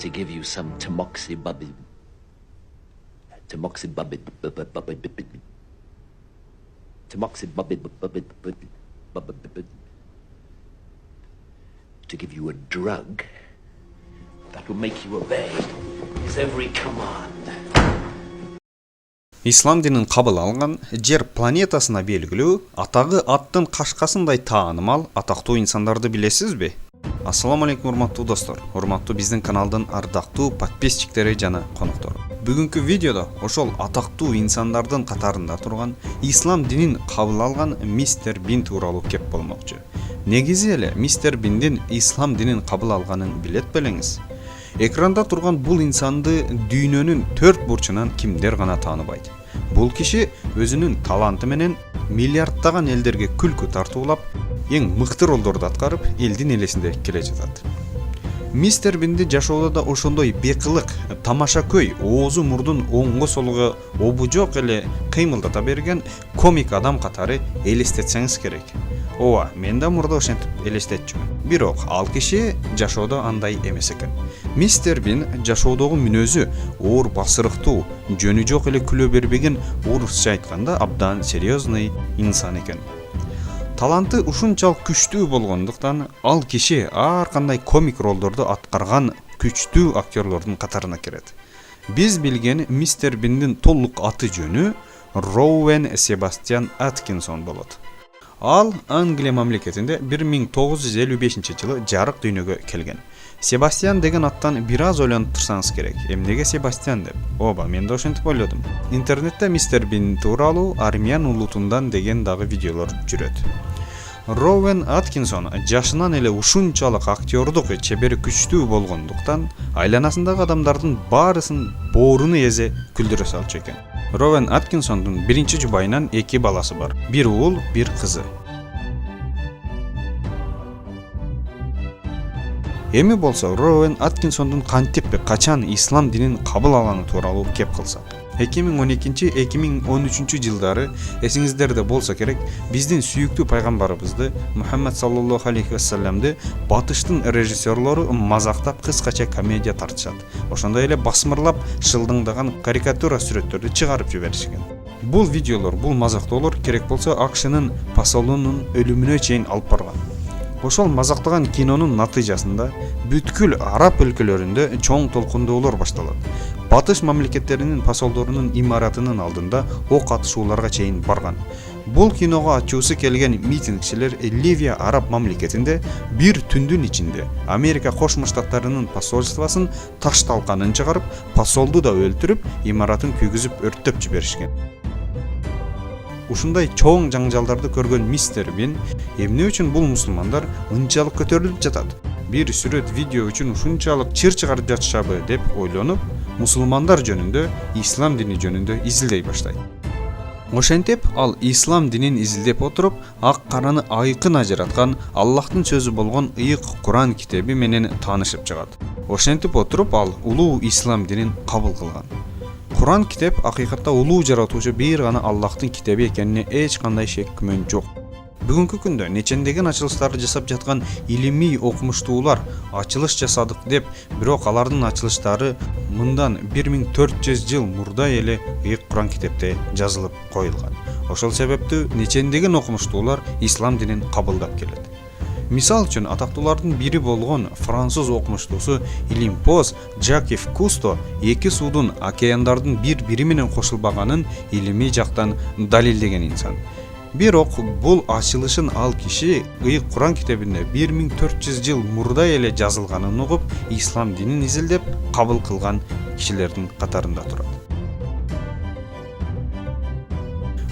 to give you some tamoxibubbid. Tamoxibubbid. To give you a drug that will make you obey his every command. Ислам динин кабыл алган жер планетасына белгилүү атагы аттын кашкасындай таанымал атактуу инсандарды билесизби? Ассаламу алейкум урматтуу достор, урматтуу биздин каналдын ардактуу подписчиктери жана коноктору. Бүгүнкү видеодо ошол атактуу инсандардын катарында турган ислам динин кабыл алган мистер Бин тууралуу кеп болмокчу. Негизи эле мистер Биндин ислам динин кабыл алганын билет белеңиз. Экранда турган бул инсанды дүйнөнүн 4 бурчунан кимдер гана тааныбайт. Бул киши өзүнүн таланты менен миллиарддаган элдерге күлкү тартуулап, эң мыкты ролдорду аткарып, элдин элесинде келе жатат. Мистер Бинди жашоодо да ошондой бекылык, тамашакөй, оозу мурдун оңго солуга обу жок эле кыймылдата берген комик адам катары элестетсеңиз керек. Ооба, мен да мурда ошентип элестетчүмүн. Бирок ал киши жашоодо андай эмес экен. Мистер Бин жашоодогу мүнөзү оор басырыктуу, жөнү жок эле күлө бербеген, орусча айтканда абдан серьезный инсан экен. Таланты ушунчалык күчтүү болгондуктан ал киши ар кандай комик ролдорду аткарган күчтүү актерлордун катарына кирет. Биз билген мистер Биндин толук аты жөнү Роуэн Себастьян Аткинсон болот. Ал Англия мамлекетинде 1955-жылы жарык дүйнөгө келген. Себастьян деген аттан бир аз ойлонуп турсаңыз керек. Эмнеге Себастьян деп? Ооба, мен да ошентип ойлодум. Интернетте мистер Бин тууралуу армян улутундан деген дагы видеолор жүрөт. Роуэн Аткинсон жашынан эле ушунчалык актердук чебери күчтүү болгондуктан айланасындагы адамдардын баарысын бооруну эзе күлдүрө салчу экен. Роуэн Аткинсондун биринчи жубайынан 2 баласы бар. Бир уул, бир кызы. Эми болсо Роуэн Аткинсондун кантип качан ислам динин кабыл алганы тууралуу кеп кылсак. 2012-2013 жылдары эсиңиздерде болсо керек, биздин сүйүктүү пайгамбарыбызды Мухаммад саллаллаху алейхи вассаламды батыштын режиссерлору мазактап кыскача комедия тартышат. Ошондой эле басмырлап шылдыңдаган карикатура сүрөттөрдү чыгарып жиберишкен. Бул видеолор, бул мазактоолор керек болсо АКШнын посолунун өлүмүнө чейин алып барган. Ошол мазактаган кинонун натыйжасында бүткүл араб өлкөлөрүндө чоң толкундоолор башталат. Батыш мамлекеттеринин посолдорунун имаратынын алдында ок атышууларга чейин барган. Бул киного ачуусу келген митингчилер Ливия араб мамлекетинде бир түндүн ичинде Америка Кошмо Штаттарынын посольствосын таш талканын чыгарып, посолду да өлтүрүп, имаратын күйгүзүп өрттөп жиберишкен. Ушундай чоң жаңжалдарды көргөн мистер Бин эмне үчүн бул мусулмандар ынчалык көтөрүлүп жатат? Бир сүрөт видео үчүн ушунчалык чыр чыгарып жатышабы деп ойлонуп, мусулмандар жөнүндө, ислам дини жөнүндө изилдей баштайт. Ошентип, ал ислам динин изилдеп отуруп, ак караны айкын ажыраткан Аллахтын сөзү болгон ыйык Куран китеби менен таанышып чыгат. Ошентип отуруп, ал улуу ислам динин кабыл кылган. Куран китеп акыйкатта улуу жаратуучу бир гана Аллахтын китеби экенине эч кандай шек күмөн жок. Бүгүнкү күндө нечендеген ачылыштарды жасап жаткан илимий окумуштуулар ачылыш жасадык деп, бирок алардын ачылыштары мындан 1400 жыл мурда эле ыйык Куран китепте жазылып коюлган. Ошол себептүү нечендеген окумуштуулар ислам динин кабылдап келет. Мисал үчүн атактуулардын бири болгон француз окумуштуусу Илимпоз Жакев Кусто 2 суудун океандардын бири менен кошулбаганын илимий жактан далилдеген инсан. Бирок бул ачылышын ал киши ыйык Куран китебинде 1400 жыл мурда эле жазылганын угуп, ислам динин изилдеп кабыл кылган кишилердин катарында турат.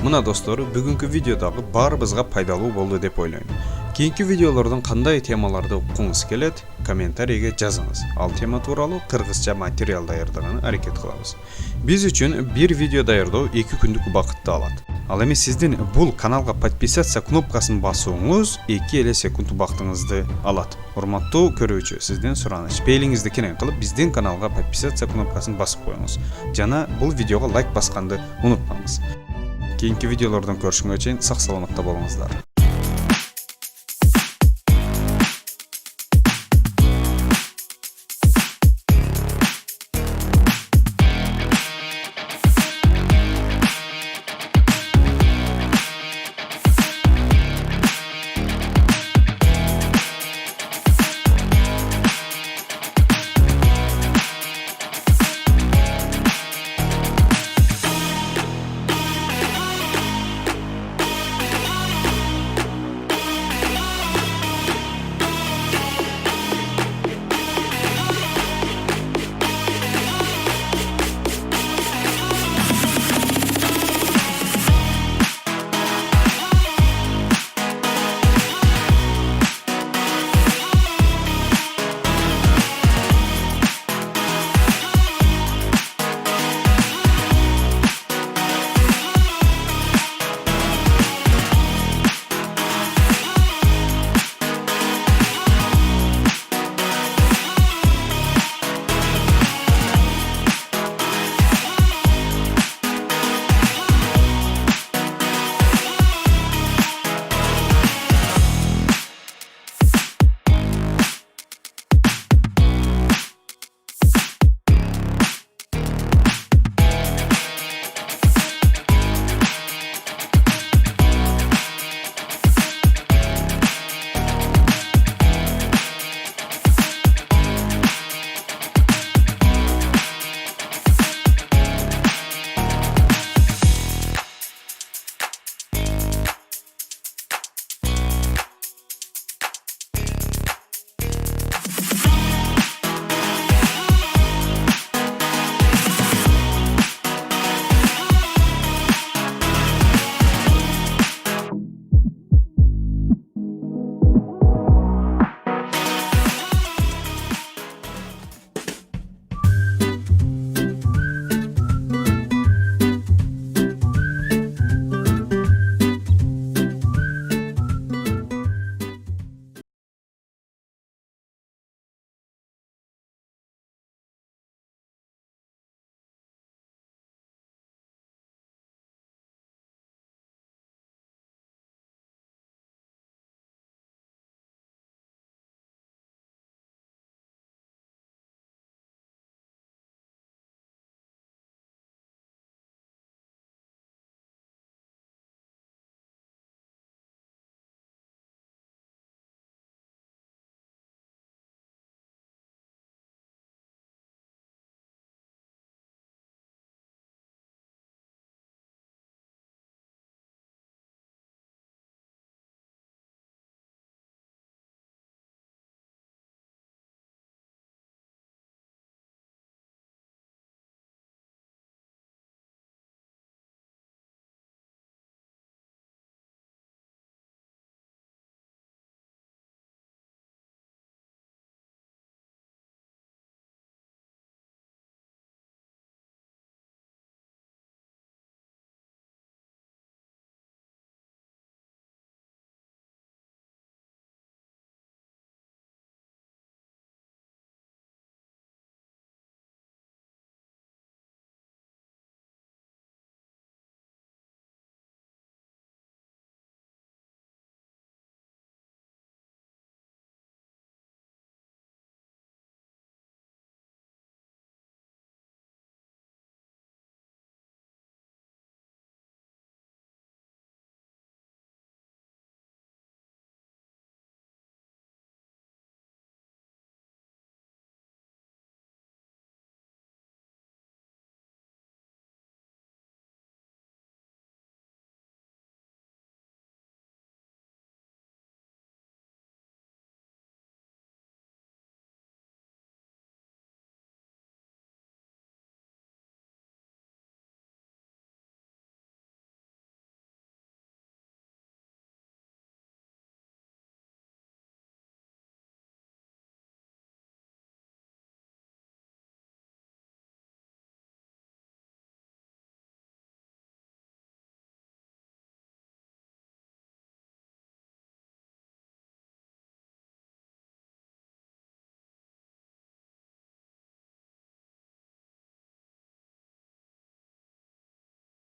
Мына достор, бүгүнкү видеодагы баарыбызга пайдалуу болду деп ойлойм. Кийинки видеолордон кандай темаларды уккуңуз келет, комментарийге жазыңыз. Ал тема тууралуу кыргызча материал даярдаганга аракет кылабыз. Биз үчүн бир видео даярдоо 2 күндүк убакытты алат. Ал эми сиздин бул каналга подписаться кнопкасын басууңуз 2 эле секунд убактыңызды алат. Урматтуу көрүүчү, сизден сураныч, пейлиңизди кенен кылып биздин каналга подписаться кнопкасын басып коюңуз. Жана бул видеого лайк басканды унутпаңыз. Кийинки видеолордон көрүшкөнгө чейин сак саламатта болуңуздар.